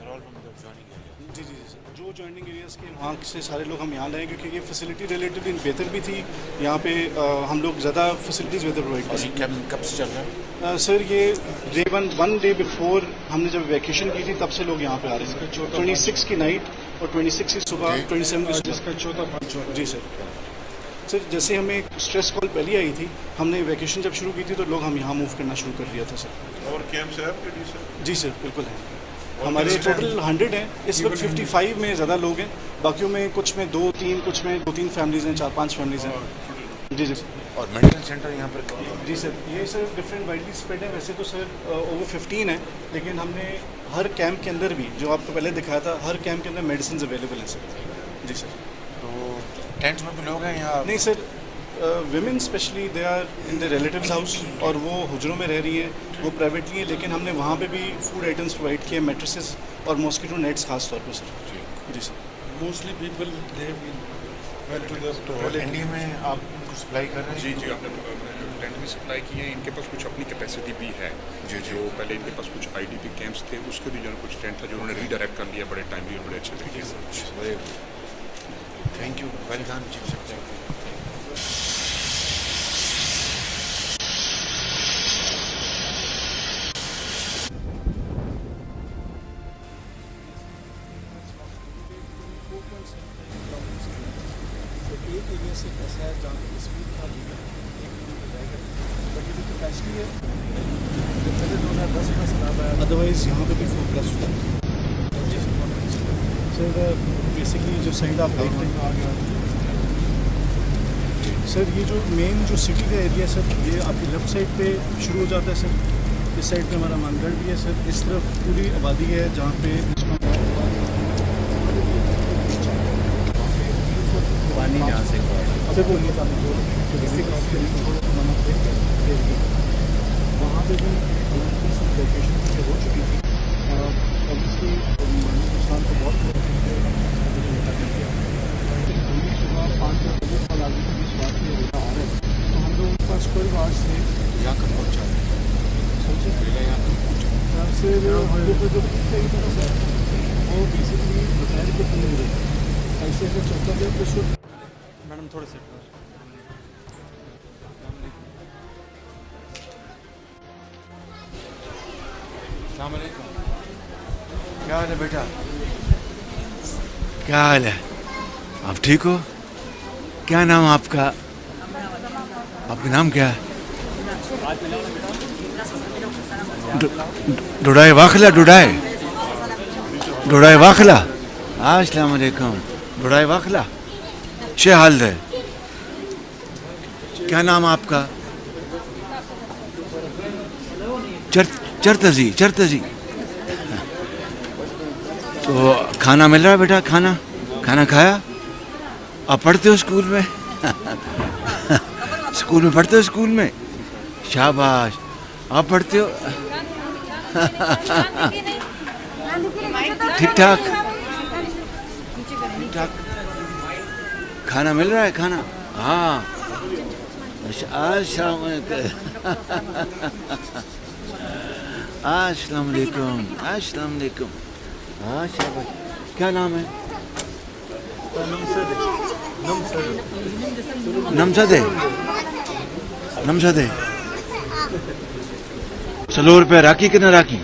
جی جی جی سر، جو joining areas کے وہاں سے سارے لوگ ہم یہاں لائیں کیونکہ یہ فیسلٹی ریلیٹیولی بہتر بھی تھی. یہاں پہ ہم لوگ زیادہ فیسلٹیز بہتر پرووائڈ کر سکتے ہیں. کب سے چل رہا ہے سر یہ ڈے ون ڈے بفور ہم نے جب ویکیشن کی تھی تب سے لوگ یہاں پہ آ رہے ہیں. 26 کی نائٹ اور 26 کی صبح 27 کی جس کا چوتھا پانچ. جی سر. سر جیسے ہمیں اسٹریس کال پہلے آئی تھی, ہم نے ویکیشن جب شروع کی تھی تو لوگ ہم یہاں موو کرنا شروع کر دیا تھا سر. اور کیمپس ہے آپ کے لیے سر؟ جی سر بالکل ہیں. ہمارے ٹوٹل 100 ہیں اس وقت. 55 میں زیادہ لوگ ہیں, باقیوں میں کچھ میں 2-3 کچھ میں 2-3 فیملیز ہیں, 4-5 فیملیز ہیں. جی جی سر. اور میڈیکل سینٹر یہاں پر جی سر یہ سر ڈفرینٹ وائڈلی اسپریڈ ہے. ویسے تو سر اوور 15 ہیں, لیکن ہم نے ہر کیمپ کے اندر بھی جو آپ کو پہلے دکھایا تھا ہر کیمپ کے اندر میڈیسنز اویلیبل ہیں سر. جی سر. تو ٹینٹس میں بھی لوگ ہیں یہاں؟ نہیں sir, women specially they are in the relatives house اور وہ حجروں میں رہ رہی ہیں, وہ پرائیویٹلی ہیں, لیکن ہم نے وہاں پہ بھی فوڈ آئٹمس پرووائڈ کیے, میٹریسز اور ماسکیٹو نیٹس خاص طور پہ سر. جی سر. موسٹلی پیپل تو انڈیا میں آپ کو سپلائی کر رہے ہیں؟ جی جی آپ نے ٹینٹ بھی سپلائی کیے ہیں. ان کے پاس کچھ اپنی کیپیسٹی بھی ہے. جی جو پہلے ان کے پاس کچھ آئی ڈی پی کیمپس تھے, اس کے بھی جو ہے کچھ ٹینٹ تھا جو انہوں نے ریڈائریکٹ کر لیا بڑے ٹائملی اور بڑے اچھے طریقے سے. Thank you, well done chief secretary. ایک ایریا سے ایسا ہے جہاں پہ اسپیڈ تھا کیپیسٹی ہے, ادروائز یہاں پہ بھی 4+ ہوتا ہے. جی سر بیسکلی جو سائڈ آپ دیکھ رہے ہیں سر, یہ جو مین جو سٹی کا ایریا سر, یہ آپ کی لیفٹ سائڈ پہ شروع ہو جاتا ہے سر. اس سائڈ پہ ہمارا مان گڑھ بھی ہے سر. اس طرف پوری آبادی ہے جہاں پہ پانی یہاں سے وہاں پہ بھی ویکیشن ہو چکی تھی. اوبیسلی نقصان تو بہت صبح 5 سال آگے اس بات میں ہوتا آ رہا ہے, تو ہم لوگوں کے پاس کوئی بات سے یہاں کب پہنچا ہے؟ یہاں کب پہنچا سے جو سر وہ بیسکلی دوپہر کے 3 بجے ایسے ایسے چلتا گیا. تو میڈم تھوڑے سے السلام علیکم. کیا حال ہے بیٹا؟ کیا حال ہے؟ آپ ٹھیک ہو؟ کیا نام آپ کا؟ آپ کا نام کیا ہے؟ ڈوڈائے واخلہ. ڈوڈائے واخلہ. السلام علیکم. ڈوڈائے واخلہ چھ حال ہے. کیا نام آپ کا؟ چرتزی. تو کھانا مل رہا ہے بیٹا؟ کھانا کھایا؟ آپ پڑھتے ہو اسکول میں؟ اسکول میں پڑھتے ہو؟ اسکول میں شاباش. آپ پڑھتے ہو؟ ٹھیک ٹھاک. کھانا مل رہا ہے؟ کھانا ہاں. السلام علیکم. السلام علیکم. ہاں شاباش. کیا نام ہے؟ نمزد ہے. 100 روپے راکی کہ نہ راکی؟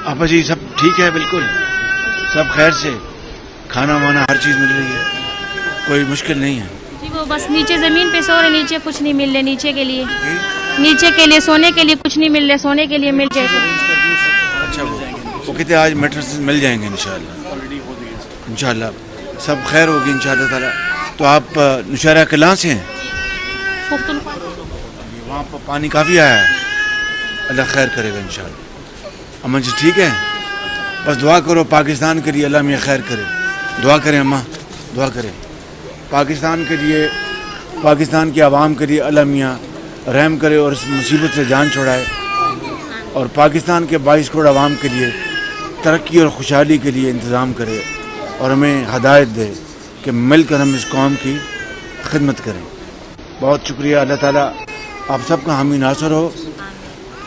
آپا جی سب ٹھیک ہے؟ بالکل سب خیر سے. کھانا وانا ہر چیز مل رہی ہے, کوئی مشکل نہیں ہے. جی وہ بس نیچے زمین پہ سو رہے, نیچے کچھ نہیں مل رہے. نیچے کے لیے سونے کے لیے کچھ نہیں مل رہے, سونے کے لیے مل جائے تو اچھا. وہ کہتے آج میٹرس مل جائیں گے انشاءاللہ سب خیر ہوگی انشاءاللہ تعالی. تو آپ نوشہرہ کلاں سے ہیں؟ وہاں پر پانی کافی آیا ہے, اللہ خیر کرے گا انشاءاللہ. اماں جی ٹھیک ہے؟ بس دعا کرو پاکستان کے لیے, اللہ میاں خیر کرے. دعا کریں اماں, دعا کریں پاکستان کے لیے, پاکستان کی عوام کے لیے اللہ میاں رحم کرے اور اس مصیبت سے جان چھڑائے, اور پاکستان کے 22 کروڑ عوام کے لیے ترقی اور خوشحالی کے لیے انتظام کرے, اور ہمیں ہدایت دے کہ مل کر ہم اس قوم کی خدمت کریں. بہت شکریہ. اللہ تعالیٰ آپ سب کا حامی ناصر ہو.